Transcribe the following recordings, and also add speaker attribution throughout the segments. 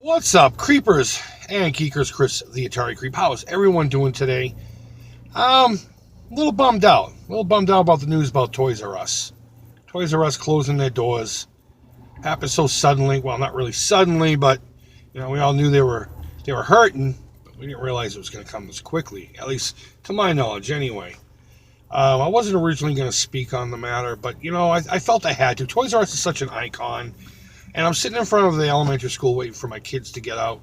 Speaker 1: What's up, creepers and geekers? Chris, the Atari Creep. How's everyone doing today? A little bummed out. A little bummed out about the news about Toys R Us. Toys R Us closing their doors. Happened so suddenly. Well, not really suddenly, but we all knew they were hurting, but we didn't realize it was going to come this quickly. At least to my knowledge, anyway. I wasn't originally going to speak on the matter, but I felt I had to. Toys R Us is such an icon. And I'm sitting in front of the elementary school waiting for my kids to get out.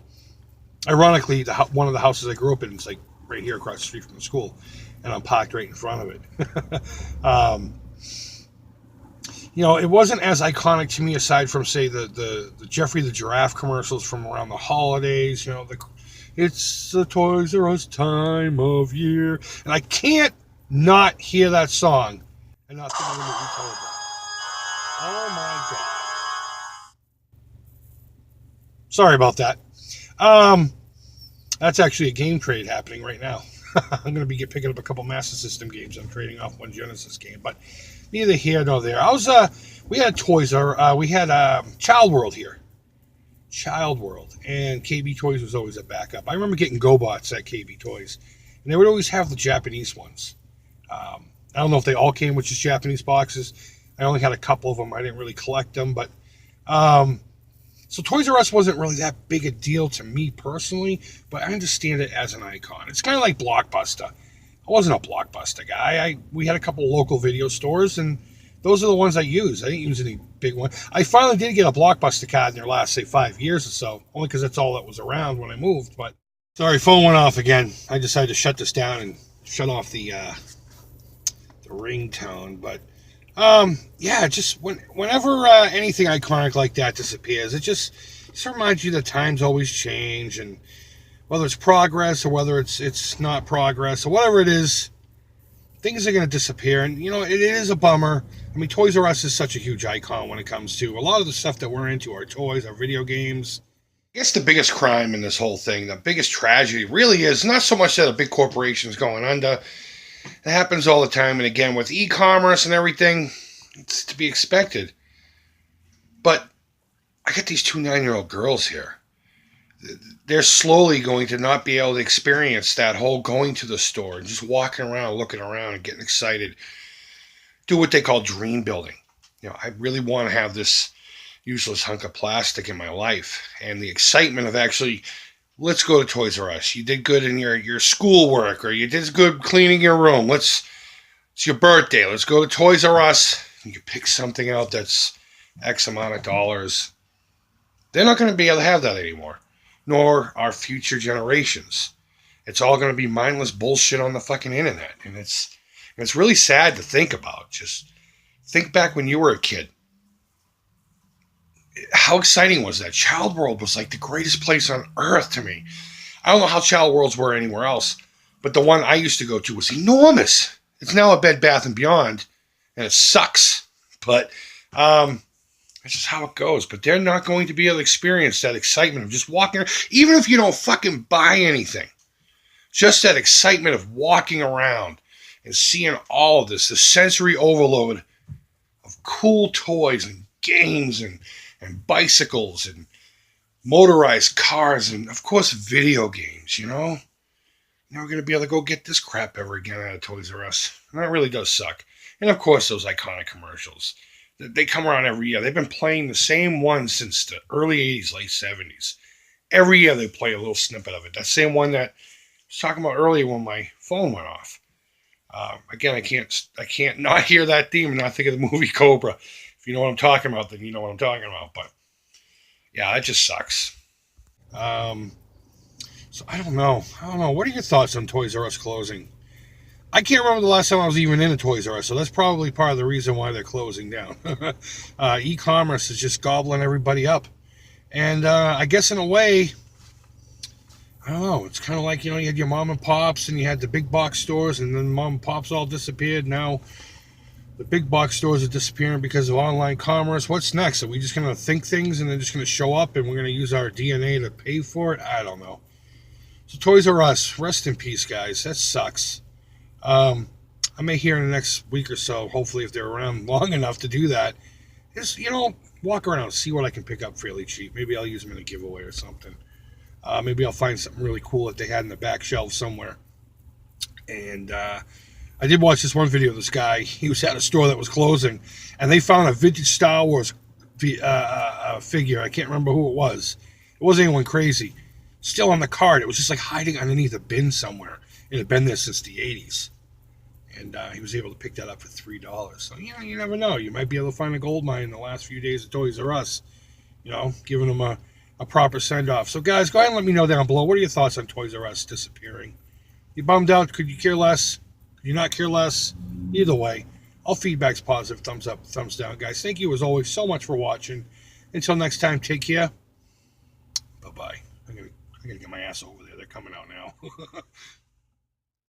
Speaker 1: Ironically, one of the houses I grew up in is like right here across the street from the school, and I'm parked right in front of it. It wasn't as iconic to me aside from, say, the Jeffrey the Giraffe commercials from around the holidays. It's the Toys R Us time of year. And I can't not hear that song and not think of the movie Cobra. Oh, my God. Sorry about that. That's actually a game trade happening right now. I'm going to be picking up a couple Master System games. I'm trading off one Genesis game, but neither here nor there. We had we had Child World here. Child World. And KB Toys was always a backup. I remember getting GoBots at KB Toys, and they would always have the Japanese ones. I don't know if they all came with just Japanese boxes. I only had a couple of them. I didn't really collect them, but so Toys R Us wasn't really that big a deal to me personally, but I understand it as an icon. It's kind of like Blockbuster. I wasn't a Blockbuster guy. We had a couple local video stores, and those are the ones I used. I didn't use any big one. I finally did get a Blockbuster card in their last, say, 5 years or so, only because that's all that was around when I moved. But sorry, phone went off again. I decided to shut this down and shut off the ringtone, but just whenever anything iconic like that disappears, it just reminds you that times always change, and whether it's progress or whether it's not progress or whatever it is, things are going to disappear, and it is a bummer. I mean, Toys R Us is such a huge icon when it comes to a lot of the stuff that we're into, our toys, our video games. I guess the biggest crime in this whole thing, the biggest tragedy really is not so much that a big corporation is going under. It happens all the time, and again, with e-commerce and everything, it's to be expected. But I got these two 9-year-old girls here. They're slowly going to not be able to experience that whole going to the store and just walking around, looking around, and getting excited. Do what they call dream building. I really want to have this useless hunk of plastic in my life, and the excitement of actually, let's go to Toys R Us. You did good in your schoolwork, or you did good cleaning your room. It's your birthday. Let's go to Toys R Us. You can pick something out that's X amount of dollars. They're not going to be able to have that anymore, nor our future generations. It's all going to be mindless bullshit on the fucking internet, and it's really sad to think about. Just think back when you were a kid. How exciting was that? Child World was like the greatest place on earth to me. I don't know how Child Worlds were anywhere else, but the one I used to go to was enormous. It's now a Bed Bath & Beyond, and it sucks. But that's just how it goes. But they're not going to be able to experience that excitement of just walking around, even if you don't fucking buy anything. Just that excitement of walking around and seeing all of this, the sensory overload of cool toys and games and bicycles and motorized cars and, of course, video games, Now we're going to be able to go get this crap ever again out of Toys R Us. And that really does suck. And, of course, those iconic commercials. They come around every year. They've been playing the same one since the early 80s, late 70s. Every year they play a little snippet of it. That same one that I was talking about earlier when my phone went off. Again, I can't not hear that theme and not think of the movie Cobra. If you know what I'm talking about, then you know what I'm talking about. But yeah, that just sucks. So I don't know. What are your thoughts on Toys R Us closing? I can't remember the last time I was even in a Toys R Us, so that's probably part of the reason why they're closing down. E-commerce is just gobbling everybody up. And I guess in a way, I don't know, it's kind of like, you had your mom and pops and you had the big box stores, and then mom and pops all disappeared. Now the big box stores are disappearing because of online commerce. What's next? Are we just going to think things and they're just going to show up and we're going to use our DNA to pay for it? I don't know. So Toys R Us, rest in peace, guys. That sucks. I may hear in the next week or so, hopefully if they're around long enough to do that, Just, walk around, see what I can pick up fairly cheap. Maybe I'll use them in a giveaway or something. Maybe I'll find something really cool that they had in the back shelf somewhere. And I did watch this one video of this guy. He was at a store that was closing, and they found a vintage Star Wars figure. I can't remember who it was. It wasn't anyone crazy. Still on the cart. It was just like hiding underneath a bin somewhere. It had been there since the 80s. And he was able to pick that up for $3. So, you never know. You might be able to find a gold mine in the last few days of Toys R Us. Giving them a proper send-off. So, guys, go ahead and let me know down below. What are your thoughts on Toys R Us disappearing? You bummed out? Could you care less? Could you not care less? Either way, all feedback's positive. Thumbs up, thumbs down, guys. Thank you, as always, so much for watching. Until next time, take care. Bye-bye. I'm gonna get my ass over there. They're coming out now.